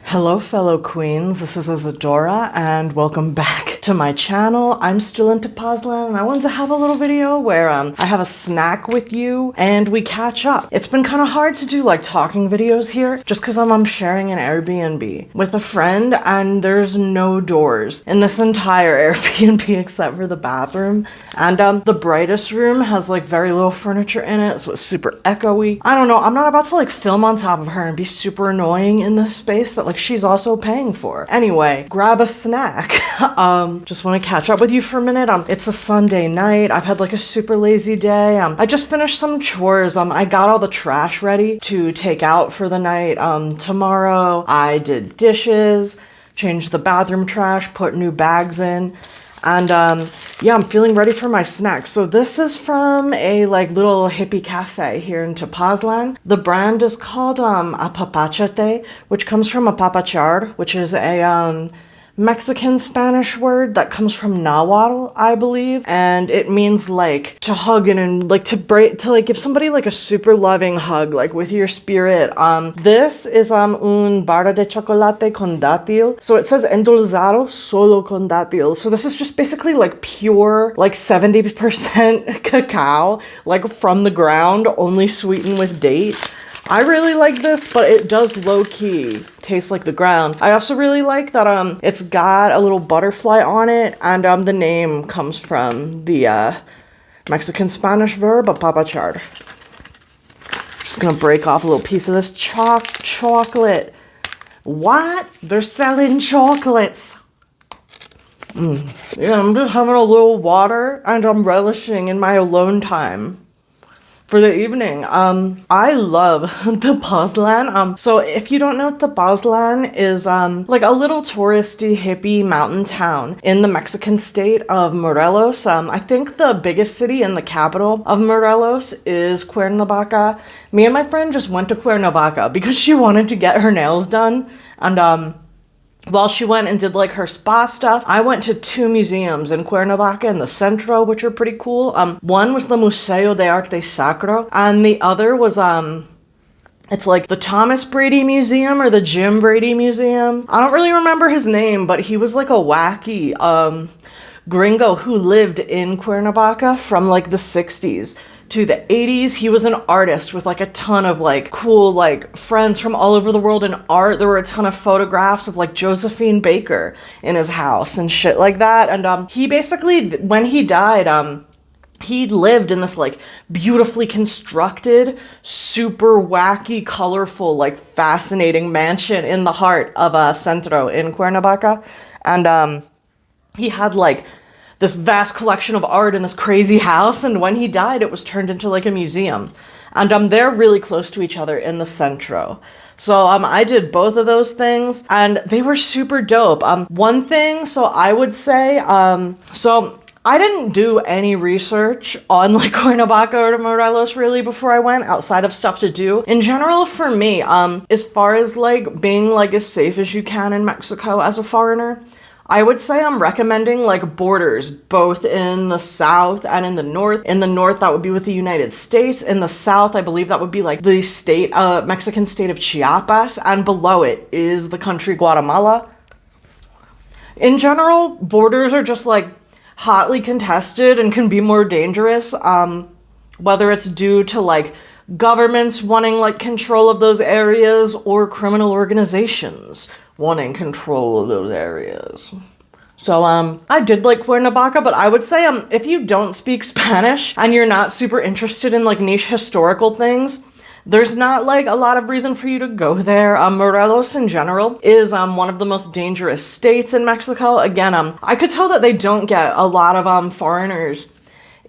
Hello fellow queens, this is Isadora and welcome back to my channel. I'm still in Tepoztlan and I wanted to have a little video where I have a snack with you and we catch up. It's been kind of hard to do like talking videos here just because I'm sharing an Airbnb with a friend and there's no doors in this entire Airbnb except for the bathroom, and the brightest room has like very little furniture in it, so it's super echoey. I don't know, I'm not about to like film on top of her and be super annoying in this space that like she's also paying for. Anyway, grab a snack. Just want to catch up with you for a minute. It's a Sunday night. I've had like a super lazy day. I just finished some chores. I got all the trash ready to take out for the night. Tomorrow I did dishes, changed the bathroom trash, put new bags in. And yeah, I'm feeling ready for my snack. So this is from a like little hippie cafe here in Tepoztlan. The brand is called apapachate, which comes from apapachar, which is a Mexican Spanish word that comes from Nahuatl, I believe, and it means like to hug and like to like give somebody like a super loving hug, like with your spirit. This is un barra de chocolate con dátil. So it says endulzado solo con dátil. So this is just basically like pure like 70% cacao, like from the ground, only sweetened with date. I really like this, but it does low-key taste like the ground. I also really like that it's got a little butterfly on it, and the name comes from the Mexican Spanish verb apapachar. Just gonna break off a little piece of this chocolate. What? They're selling chocolates. Yeah, I'm just having a little water, and I'm relishing in my alone time for the evening. I love Tepoztlan. So if you don't know, Tepoztlan is like a little touristy hippie mountain town in the Mexican state of Morelos. I think the biggest city and the capital of Morelos is Cuernavaca. Me and my friend just went to Cuernavaca because she wanted to get her nails done, and while she went and did like her spa stuff, I went to two museums in Cuernavaca and the Centro, which are pretty cool. One was the Museo de Arte Sacro, and the other was it's like the Thomas Brady Museum or the Jim Brady Museum. I don't really remember his name, but he was like a wacky gringo who lived in Cuernavaca from like the 60s to the 80s. He was an artist with like a ton of like cool like friends from all over the world in art. There were a ton of photographs of like Josephine Baker in his house and shit like that. And he basically, when he died, he lived in this like beautifully constructed, super wacky, colorful, like fascinating mansion in the heart of Centro in Cuernavaca. And he had like this vast collection of art in this crazy house, and when he died it was turned into like a museum, and they're really close to each other in the Centro. So I did both of those things and they were super dope. One thing, so I would say, so I didn't do any research on like Cuernavaca or Morelos really before I went, outside of stuff to do in general for me, as far as like being like as safe as you can in Mexico as a foreigner. I would say I'm recommending like borders, both in the south and in the north. In the north, that would be with the United States. In the south, I believe that would be like the state, Mexican state of Chiapas. And below it is the country Guatemala. In general, borders are just like hotly contested and can be more dangerous. Whether it's due to like governments wanting like control of those areas or criminal organizations wanting control of those areas. So I did like Cuernavaca, but I would say if you don't speak Spanish and you're not super interested in like niche historical things, there's not like a lot of reason for you to go there. Morelos in general is one of the most dangerous states in Mexico. Again, I could tell that they don't get a lot of foreigners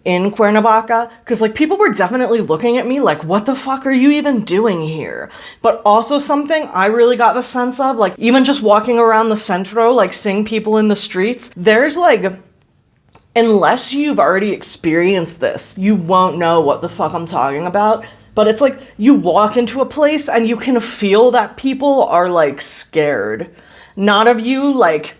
in Cuernavaca, because like people were definitely looking at me like, what the fuck are you even doing here? But also something I really got the sense of, like even just walking around the Centro, like seeing people in the streets, there's like, unless you've already experienced this, you won't know what the fuck I'm talking about. But it's like you walk into a place and you can feel that people are like scared. Not of you, like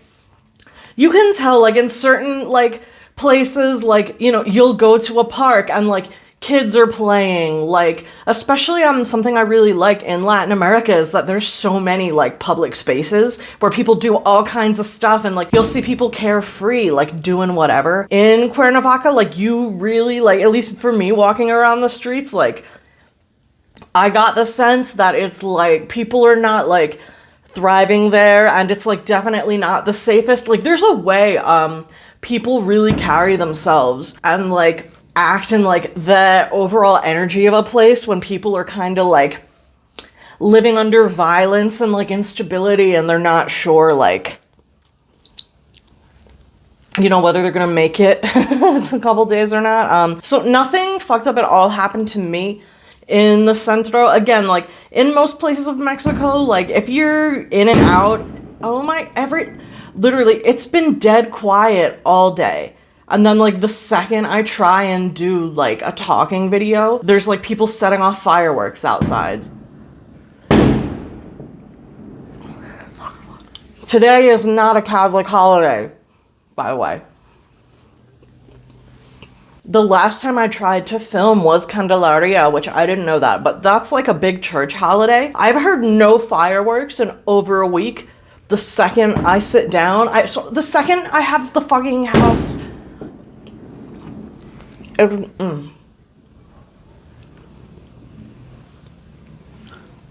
you can tell like in certain like places, like, you know, you'll go to a park and like kids are playing, like, especially something I really like in Latin America is that there's so many like public spaces where people do all kinds of stuff, and like you'll see people carefree, like doing whatever. In Cuernavaca, like you really, like, at least for me walking around the streets, like I got the sense that it's like people are not like thriving there, and it's like definitely not the safest. Like there's a way people really carry themselves and like act in like the overall energy of a place when people are kind of like living under violence and like instability, and they're not sure, like, you know, whether they're gonna make it it's a couple days or not. So nothing fucked up at all happened to me in the Centro. Again, like in most places of Mexico, like if you're in and out, literally it's been dead quiet all day. And then like the second I try and do like a talking video, there's like people setting off fireworks outside. Today is not a Catholic holiday, by the way. The last time I tried to film was Candelaria, which I didn't know that, but that's like a big church holiday. I've heard no fireworks in over a week. The second I sit down, the second I have the fucking house.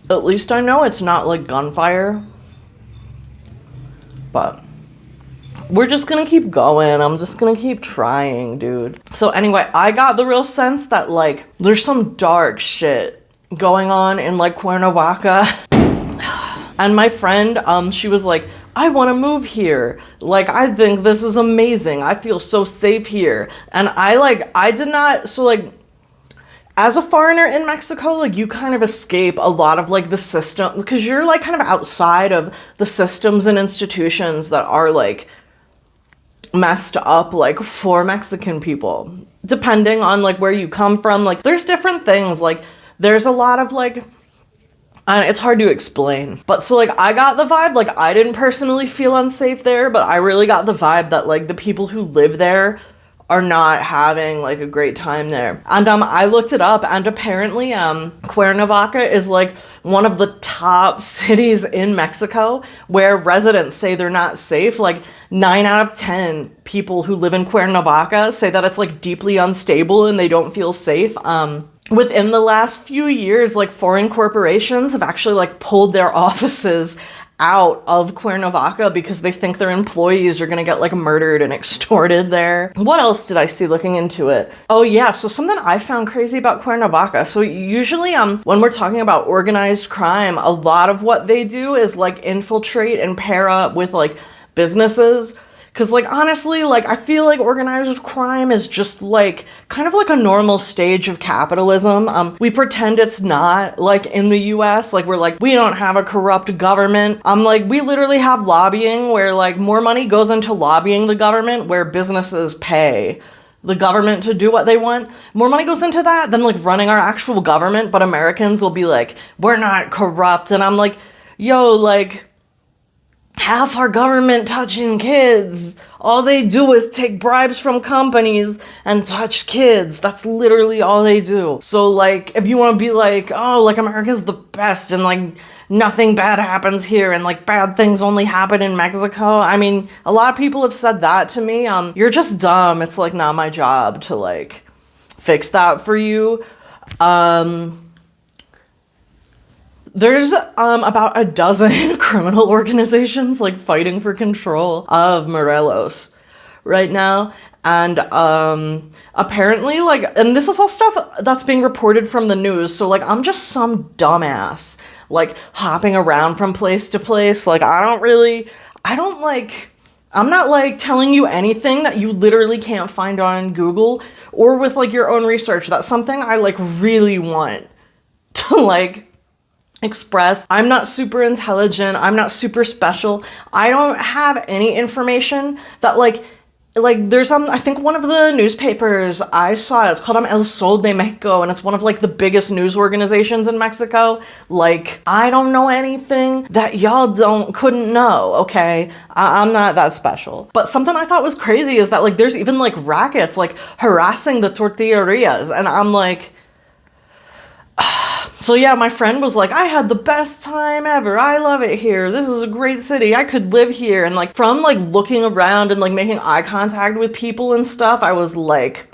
At least I know it's not like gunfire. But we're just gonna keep going. I'm just gonna keep trying, dude. So anyway, I got the real sense that like there's some dark shit going on in like Cuernavaca. And my friend, she was like, I want to move here. Like, I think this is amazing. I feel so safe here. And I did not, so like, as a foreigner in Mexico, like you kind of escape a lot of like the system, because you're like kind of outside of the systems and institutions that are like messed up like for Mexican people, depending on like where you come from. Like there's different things, like there's a lot of like, and it's hard to explain, but so like I got the vibe, like I didn't personally feel unsafe there, but I really got the vibe that like the people who live there are not having like a great time there. And I looked it up, and apparently Cuernavaca is like one of the top cities in Mexico where residents say they're not safe. Like 9 out of 10 people who live in Cuernavaca say that it's like deeply unstable and they don't feel safe. Within the last few years, like foreign corporations have actually like pulled their offices out of Cuernavaca because they think their employees are gonna get like murdered and extorted there. What else did I see looking into it? Oh yeah, so something I found crazy about Cuernavaca. So usually when we're talking about organized crime, a lot of what they do is like infiltrate and pair up with like businesses. Cause like honestly, like I feel like organized crime is just like kind of like a normal stage of capitalism. We pretend it's not, like in the US, like we're like, we don't have a corrupt government. Like we literally have lobbying where like more money goes into lobbying the government, where businesses pay the government to do what they want. More money goes into that than like running our actual government. But Americans will be like, we're not corrupt. And I'm like, yo, like, half our government touching kids. All they do is take bribes from companies and touch kids. That's literally all they do. So like, if you want to be like, oh, like America's the best and like nothing bad happens here and like bad things only happen in Mexico. I mean, a lot of people have said that to me. You're just dumb. It's like not my job to like fix that for you. There's about a dozen criminal organizations like fighting for control of Morelos right now. And apparently like, and this is all stuff that's being reported from the news. So like, I'm just some dumbass like hopping around from place to place. Like I'm not like telling you anything that you literally can't find on Google or with like your own research. That's something I like really want to like express. I'm not super intelligent. I'm not super special. I don't have any information that like like there's I think one of the newspapers I saw, it's called El Sol de Mexico, and it's one of like the biggest news organizations in Mexico. Like, I don't know anything that y'all couldn't know, okay? I'm not that special. But something I thought was crazy is that like there's even like rackets like harassing the tortillerias, and I'm like, so yeah, my friend was like, I had the best time ever. I love it here. This is a great city. I could live here. And like from like looking around and like making eye contact with people and stuff, I was like,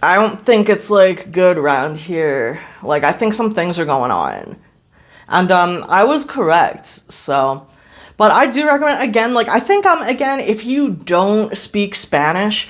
I don't think it's like good around here. Like, I think some things are going on. And I was correct. So, but I do recommend, again, like I think again, if you don't speak Spanish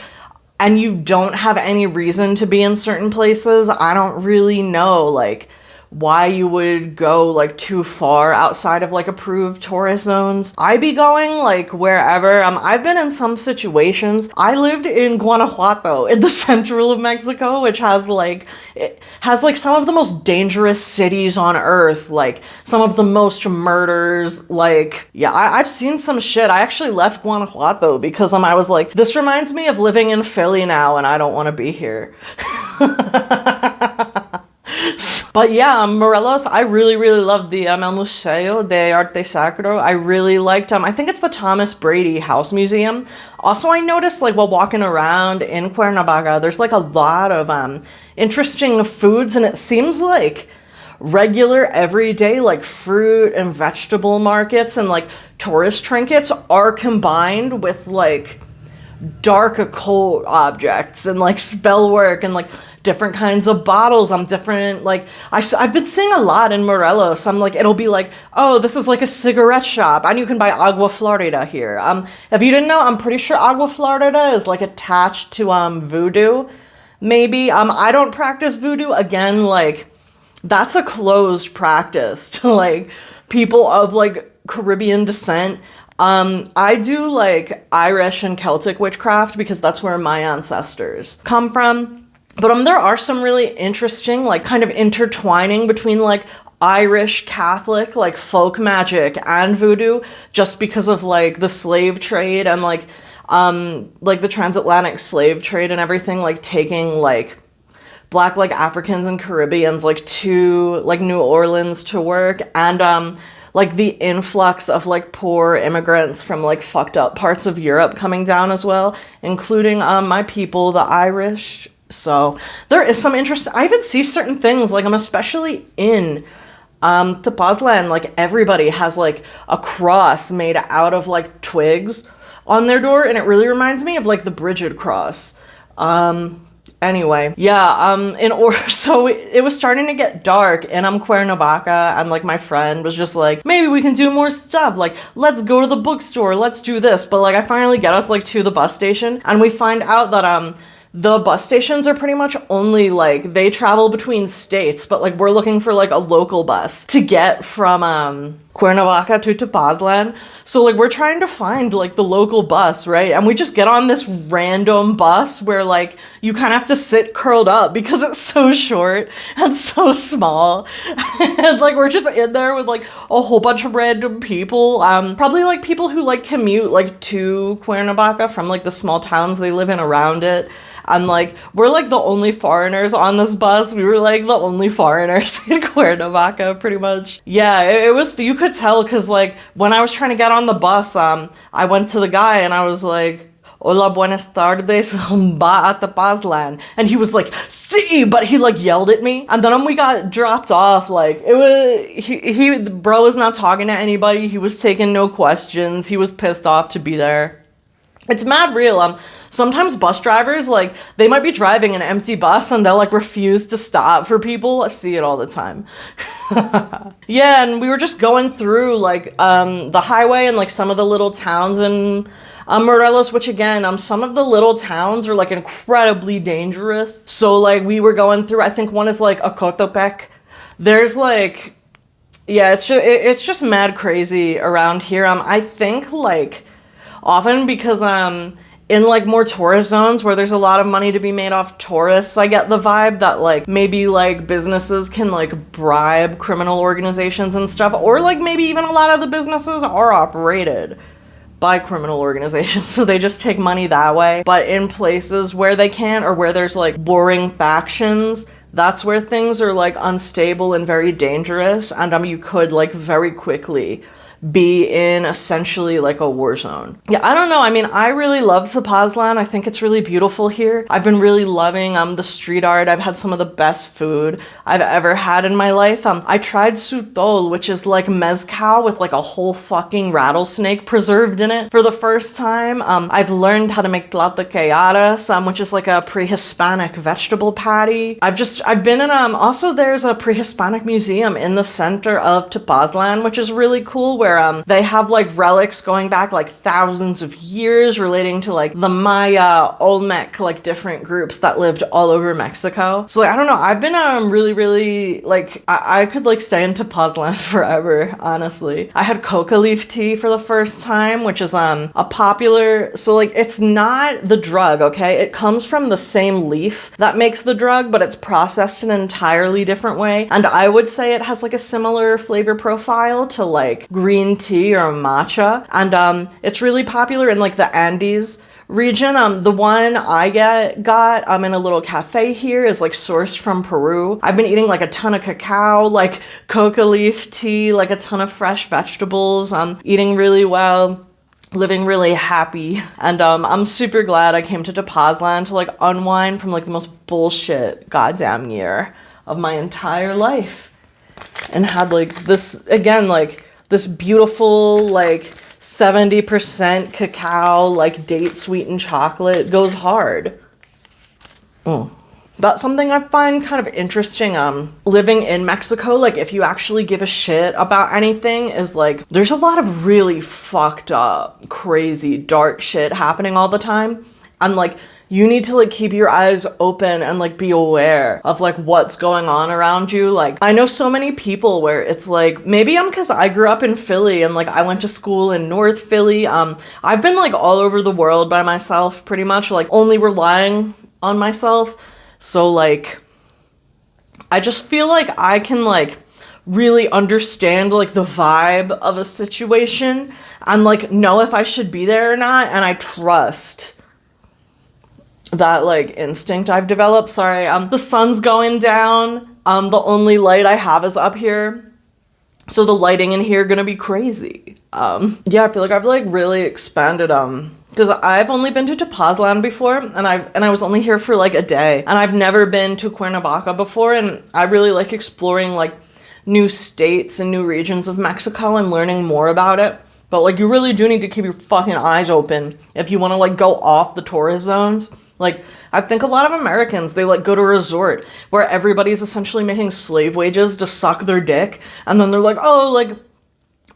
and you don't have any reason to be in certain places, I don't really know like why you would go like too far outside of like approved tourist zones. I be going like wherever. I've been in some situations. I lived in Guanajuato in the central of Mexico, which has like, it has like some of the most dangerous cities on earth, like some of the most murders. Like, yeah, I've seen some shit. I actually left Guanajuato because I was like, this reminds me of living in Philly now and I don't want to be here. But yeah, Morelos, I really, really loved the El Museo de Arte Sacro. I really liked, I think it's the Thomas Brady House Museum. Also, I noticed, like, while walking around in Cuernavaca, there's, like, a lot of interesting foods, and it seems like regular, everyday, like, fruit and vegetable markets and, like, tourist trinkets are combined with, like, dark occult objects and, like, spell work and, like, different kinds of bottles. Different, like, I've been seeing a lot in Morelos. I'm like, it'll be like, oh, this is like a cigarette shop and you can buy Agua Florida here. If you didn't know, I'm pretty sure Agua Florida is like attached to voodoo, maybe. I don't practice voodoo. Again, like, that's a closed practice to like people of like Caribbean descent. I do like Irish and Celtic witchcraft because that's where my ancestors come from. But there are some really interesting, like, kind of intertwining between, like, Irish Catholic, like, folk magic and voodoo, just because of, like, the slave trade and, like, the transatlantic slave trade and everything, like, taking, like, Black, like, Africans and Caribbeans, like, to, like, New Orleans to work, and, like, the influx of, like, poor immigrants from, like, fucked up parts of Europe coming down as well, including, my people, the Irish. So there is some interest. I even see certain things, like, I'm especially in Tepoztlan, like, everybody has, like, a cross made out of, like, twigs on their door, and it really reminds me of, like, the Bridget cross. Anyway, yeah, so it was starting to get dark, and Cuernavaca, and, like, my friend was just like, maybe we can do more stuff, like, let's go to the bookstore, let's do this, but, like, I finally get us, like, to the bus station, and we find out that, the bus stations are pretty much only, like, they travel between states, but, like, we're looking for, like, a local bus to get from, Cuernavaca to Tepoztlan. So, like, we're trying to find, like, the local bus, right? And we just get on this random bus where, like, you kind of have to sit curled up because it's so short and so small. And, like, we're just in there with, like, a whole bunch of random people. Probably, like, people who, like, commute, like, to Cuernavaca from, like, the small towns they live in around it. And, like, we're, like, the only foreigners on this bus. We were, like, the only foreigners in Cuernavaca, pretty much. Yeah, it was, you could tell, because, like, when I was trying to get on the bus, I went to the guy, and I was like, hola, buenas tardes, va a Tepoztlan. And he was like, sí, but he, like, yelled at me. And then when we got dropped off, like, it was, bro was not talking to anybody. He was taking no questions. He was pissed off to be there. It's mad real. Sometimes bus drivers, like, they might be driving an empty bus and they'll, like, refuse to stop for people. I see it all the time. Yeah, and we were just going through, like, the highway and, like, some of the little towns in Morelos, which, again, some of the little towns are, like, incredibly dangerous. So, like, we were going through, I think one is, like, Acotopec. There's, like, yeah, it's just mad crazy around here. I think, like, often because, in, like, more tourist zones where there's a lot of money to be made off tourists, I get the vibe that, like, maybe, like, businesses can, like, bribe criminal organizations and stuff, or, like, maybe even a lot of the businesses are operated by criminal organizations, so they just take money that way. But in places where they can't, or where there's like warring factions, that's where things are like unstable and very dangerous, and you could like very quickly be in essentially like a war zone. Yeah, I don't know. I mean, I really love Tepoztlan. I think it's really beautiful here. I've been really loving the street art. I've had some of the best food I've ever had in my life. I tried sutol, which is like mezcal with like a whole fucking rattlesnake preserved in it for the first time. I've learned how to make tlatqueyadas, which is like a pre-Hispanic vegetable patty. I've been in also there's a pre-Hispanic museum in the center of Tepoztlan, which is really cool, where they have like relics going back like thousands of years relating to like the Maya, Olmec, like different groups that lived all over Mexico. So like, I don't know, I've been really like I could like stay in Tepoztlan forever, honestly. I had coca leaf tea for the first time, which is a popular, so like it's not the drug, okay? It comes from the same leaf that makes the drug, but it's processed in an entirely different way. And I would say it has like a similar flavor profile to like green tea or matcha, and it's really popular in like the Andes region. The one I got in a little cafe here is like sourced from Peru. I've been eating like a ton of cacao, like coca leaf tea, like a ton of fresh vegetables, eating really well, living really happy, and I'm super glad I came to Tepoztlan to like unwind from like the most bullshit goddamn year of my entire life, and had like this, again, like this beautiful like 70% cacao, like date sweetened chocolate, goes hard. That's something I find kind of interesting living in Mexico. Like, if you actually give a shit about anything, is like there's a lot of really fucked up, crazy, dark shit happening all the time, and like you need to like keep your eyes open and like be aware of like what's going on around you. Like, I know so many people where it's like, maybe because I grew up in Philly and like I went to school in North Philly. I've been like all over the world by myself, pretty much, like only relying on myself. So like I just feel like I can like really understand like the vibe of a situation and like know if I should be there or not, and I trust that like instinct I've developed. Sorry, the sun's going down. The only light I have is up here, so the lighting in here gonna be crazy. Yeah, I feel like I've like really expanded because I've only been to Tepoztlan before, and I was only here for like a day, and I've never been to Cuernavaca before, and I really like exploring like new states and new regions of Mexico and learning more about it. But like you really do need to keep your fucking eyes open if you want to like go off the tourist zones. Like, I think a lot of Americans, they like go to a resort where everybody's essentially making slave wages to suck their dick, and then they're like, oh, like,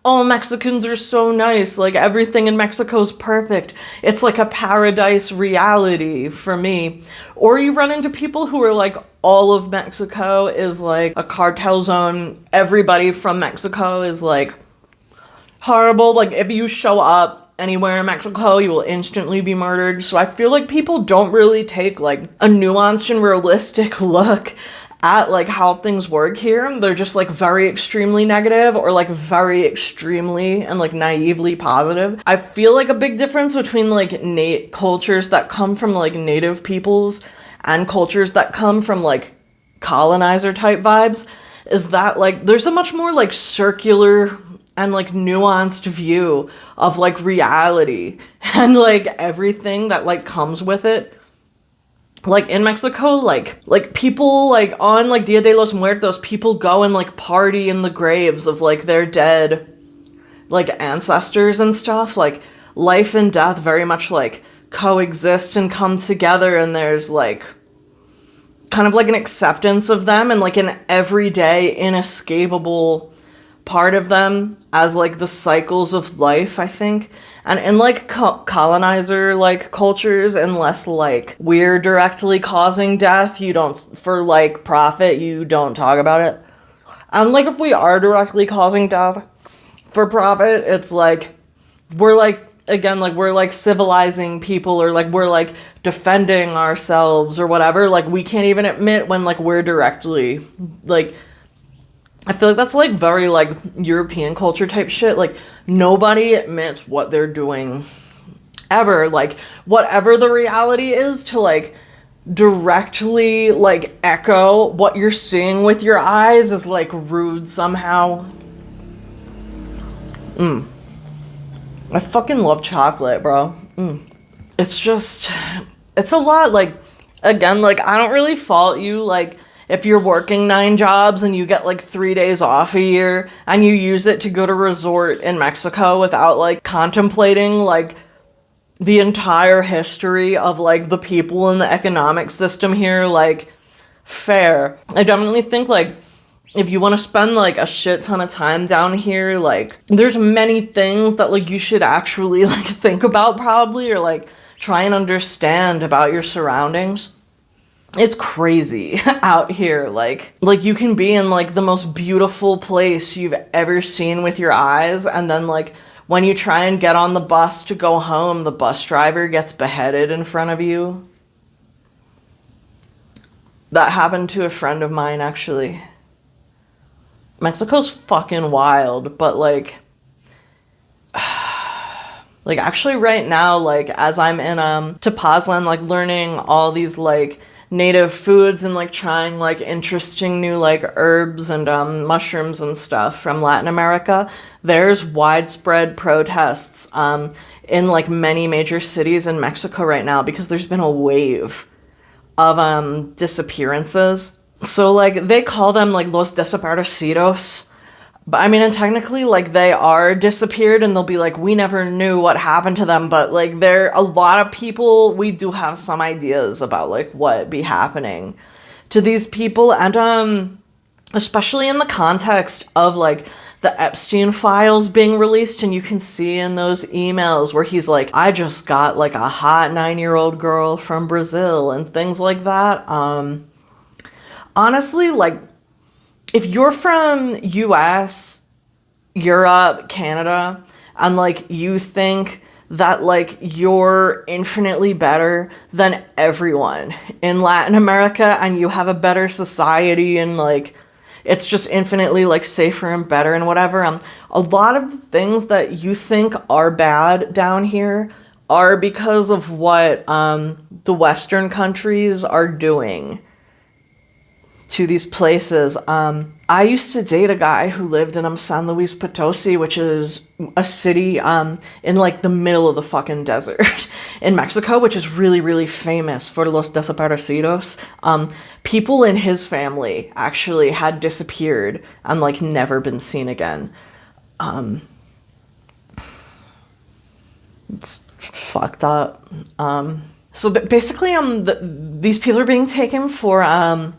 all Mexicans are so nice, like everything in Mexico's perfect. It's like a paradise reality for me. Or you run into people who are like, all of Mexico is like a cartel zone. Everybody from Mexico is like horrible. Like, if you show up anywhere in Mexico, you will instantly be murdered. So I feel like people don't really take like a nuanced and realistic look at like how things work here. They're just like very extremely negative, or like very extremely and like naively positive. I feel like a big difference between like cultures that come from like native peoples and cultures that come from like colonizer type vibes is that like there's a much more like circular and like nuanced view of like reality and like everything that like comes with it. Like in Mexico, like people like on like Dia de los Muertos, people go and like party in the graves of like their dead like ancestors and stuff. Like life and death very much like coexist and come together, and there's like kind of like an acceptance of them and like an everyday inescapable part of them as like the cycles of life, I think. And in like colonizer like cultures, unless like we're directly causing death, you don't, for like profit, you don't talk about it. And like if we are directly causing death for profit, it's like we're like, again, like we're like civilizing people, or like we're like defending ourselves or whatever. Like we can't even admit when like we're directly like I feel like that's like very like European culture type shit. Like nobody admits what they're doing ever. Like whatever the reality is, to like directly like echo what you're seeing with your eyes is like rude somehow. I fucking love chocolate, bro. It's just, it's a lot. Like, again, like, I don't really fault you. Like, if you're working 9 jobs and you get like 3 days off a year and you use it to go to resort in Mexico without like contemplating like the entire history of like the people in the economic system here, like, fair. I definitely think like if you want to spend like a shit ton of time down here, like there's many things that like you should actually like think about probably, or like try and understand about your surroundings. It's crazy out here. Like you can be in like the most beautiful place you've ever seen with your eyes, and then like when you try and get on the bus to go home, the bus driver gets beheaded in front of you. That happened to a friend of mine, actually. Mexico's fucking wild, but like actually right now, like as I'm in Tepoztlan, like learning all these like native foods and like trying like interesting new like herbs and mushrooms and stuff from Latin America, there's widespread protests in like many major cities in Mexico right now because there's been a wave of disappearances. So like they call them like los desaparecidos, but I mean, and technically like they are disappeared, and they'll be like, we never knew what happened to them, but like there a lot of people, we do have some ideas about like what be happening to these people, and especially in the context of like the Epstein files being released, and you can see in those emails where he's like, I just got like a hot 9-year-old girl from Brazil and things like that. Honestly, like, if you're from US, Europe, Canada, and, like, you think that, like, you're infinitely better than everyone in Latin America, and you have a better society, and, like, it's just infinitely, like, safer and better and whatever, a lot of the things that you think are bad down here are because of what the Western countries are doing to these places. I used to date a guy who lived in San Luis Potosi, which is a city in like the middle of the fucking desert in Mexico, which is really, really famous for los desaparecidos. People in his family actually had disappeared and like never been seen again. It's fucked up. So basically, these people are being taken for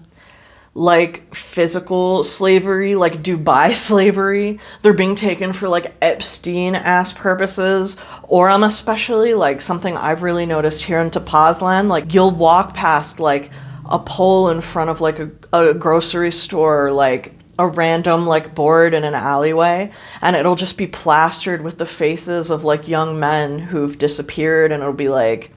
like physical slavery, like Dubai slavery. They're being taken for like Epstein-ass purposes, or especially like something I've really noticed here in Tepoztlan, like you'll walk past like a pole in front of like a grocery store, or like a random like board in an alleyway, and it'll just be plastered with the faces of like young men who've disappeared, and it'll be like,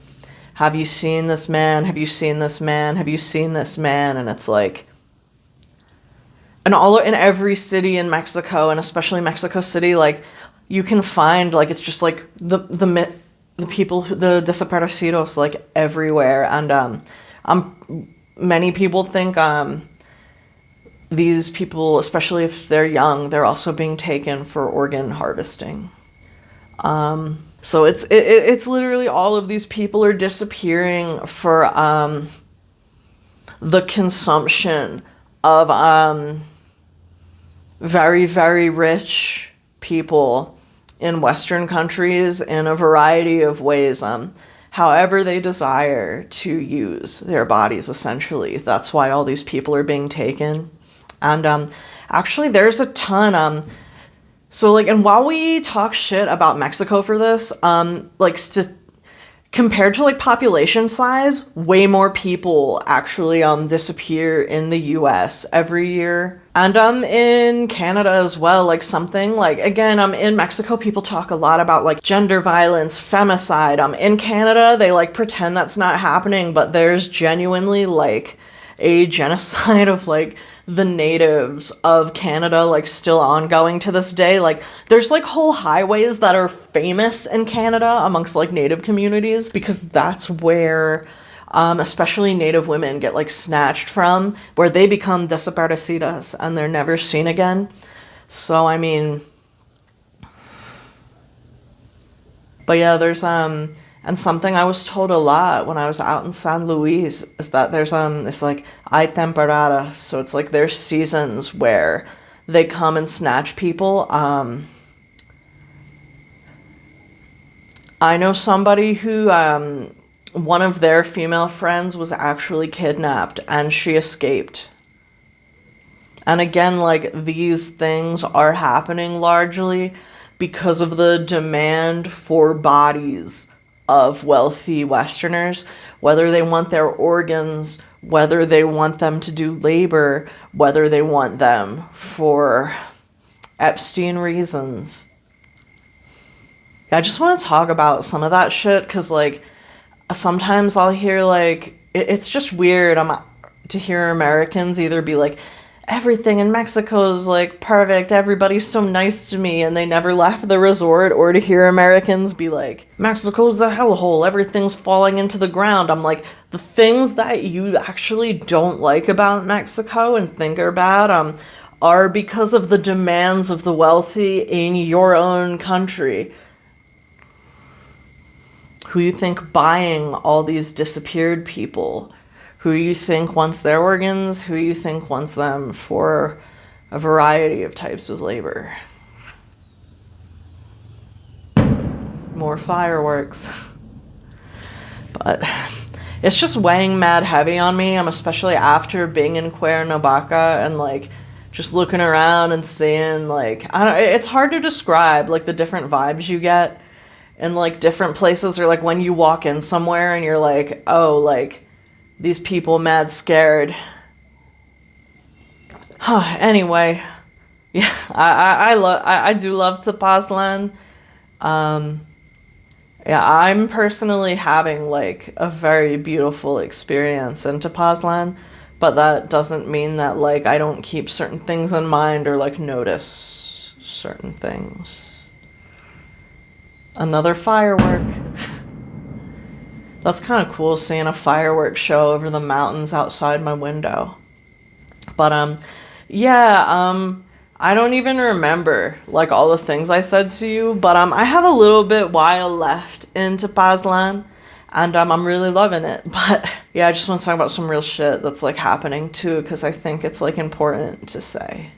have you seen this man? Have you seen this man? Have you seen this man? And it's like, and all in every city in Mexico, and especially Mexico City, like you can find like, it's just like the people, the desaparecidos, like everywhere. And many people think these people, especially if they're young, they're also being taken for organ harvesting. So it's literally all of these people are disappearing for the consumption of very, very rich people in Western countries in a variety of ways, however they desire to use their bodies, essentially. That's why all these people are being taken. And actually, there's a ton. So, like, and while we talk shit about Mexico for this, like, compared to, like, population size, way more people actually disappear in the US every year. And in Canada as well, like, something, like, again, in Mexico, people talk a lot about, like, gender violence, femicide. In Canada, they, like, pretend that's not happening, but there's genuinely, like, a genocide of like the natives of Canada, like still ongoing to this day. Like there's like whole highways that are famous in Canada amongst like native communities because that's where especially native women get like snatched from, where they become desaparecidas and they're never seen again. So I mean, but yeah, there's and something I was told a lot when I was out in San Luis is that there's it's like hay temporadas, so it's like there's seasons where they come and snatch people. I know somebody who one of their female friends was actually kidnapped and she escaped. And again, like these things are happening largely because of the demand for bodies of wealthy Westerners, whether they want their organs, whether they want them to do labor, whether they want them for Epstein reasons. I just want to talk about some of that shit because, like, sometimes I'll hear, like, it's just weird to hear Americans either be like, everything in Mexico is like perfect, everybody's so nice to me, and they never left the resort, or to hear Americans be like, Mexico's a hellhole, everything's falling into the ground. I'm like, the things that you actually don't like about Mexico and think are bad are because of the demands of the wealthy in your own country, who you think buying all these disappeared people, who you think wants their organs, who you think wants them for a variety of types of labor. More fireworks. But it's just weighing mad heavy on me, especially after being in Cuernavaca and like just looking around and seeing like, it's hard to describe like the different vibes you get in like different places, or like when you walk in somewhere and you're like, oh, like these people mad scared. Anyway, yeah, I do love Tepoztlan. Yeah, I'm personally having like a very beautiful experience in Tepoztlan, but that doesn't mean that like I don't keep certain things in mind or like notice certain things. Another firework. That's kind of cool, seeing a fireworks show over the mountains outside my window. But yeah, I don't even remember like all the things I said to you, but I have a little bit while left in Tepoztlan, and I'm really loving it. But yeah, I just want to talk about some real shit that's like happening too, because I think it's like important to say.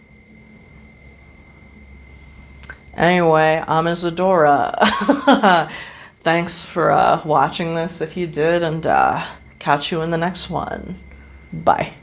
Anyway, I'm Isadora. Thanks for watching this if you did, and catch you in the next one. Bye.